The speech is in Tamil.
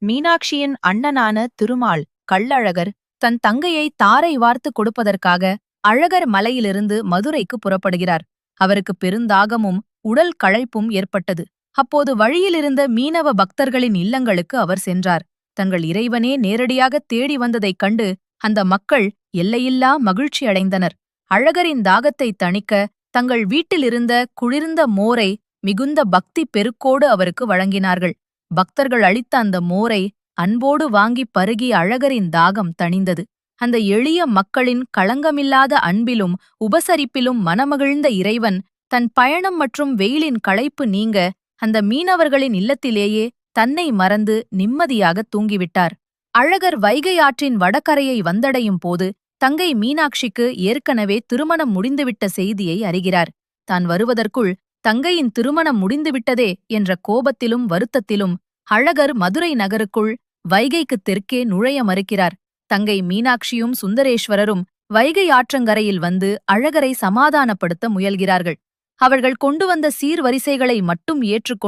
மீனாட்சியின் அண்ணனான திருமால் கள்ளழகர் தன் தங்கையை தாரை வார்த்து கொடுப்பதற்காக அழகர் மலையிலிருந்து மதுரைக்கு புறப்படுகிறார். அவருக்கு பெருந்தாகமும் உடல் களைப்பும் ஏற்பட்டது. அப்போது வழியிலிருந்த மீனவ பக்தர்களின் இல்லங்களுக்கு அவர் சென்றார். தங்கள் இறைவனே நேரடியாக தேடி வந்ததைக் கண்டு அந்த மக்கள் எல்லையில்லா மகிழ்ச்சி அடைந்தனர். அழகரின் தாகத்தை தணிக்க தங்கள் வீட்டிலிருந்த குளிர்ந்த மோரை மிகுந்த பக்தி பெருக்கோடு அவருக்கு வழங்கினார்கள். பக்தர்கள் அளித்த அந்த மோரை அன்போடு வாங்கிப் பருகி அழகரின் தாகம் தணிந்தது. அந்த எளிய மக்களின் களங்கமில்லாத அன்பிலும் உபசரிப்பிலும் மனமகிழ்ந்த இறைவன் தன் பயணம் மற்றும் வெயிலின் களைப்பு நீங்க அந்த மீனவர்களின் இல்லத்திலேயே தன்னை மறந்து நிம்மதியாக தூங்கிவிட்டார். அழகர் வைகை ஆற்றின் வடகரையை வந்தடையும் போது தங்கை மீனாட்சிக்கு ஏற்கனவே திருமணம் முடிந்துவிட்ட செய்தியை அறிகிறார். தான் வருவதற்குள் தங்கையின் திருமணம் முடிந்துவிட்டதே என்ற கோபத்திலும் வருத்தத்திலும் அழகர் மதுரை நகருக்குள் வைகைக்குத் தெற்கே நுழைய மறுக்கிறார். தங்கை மீனாட்சியும் சுந்தரேஸ்வரரும் வைகை ஆற்றங்கரையில் வந்து அழகரை சமாதானப்படுத்த முயல்கிறார்கள். அவர்கள் கொண்டு வந்த சீர்வரிசைகளை மட்டும் ஏற்றுக்கொண்டு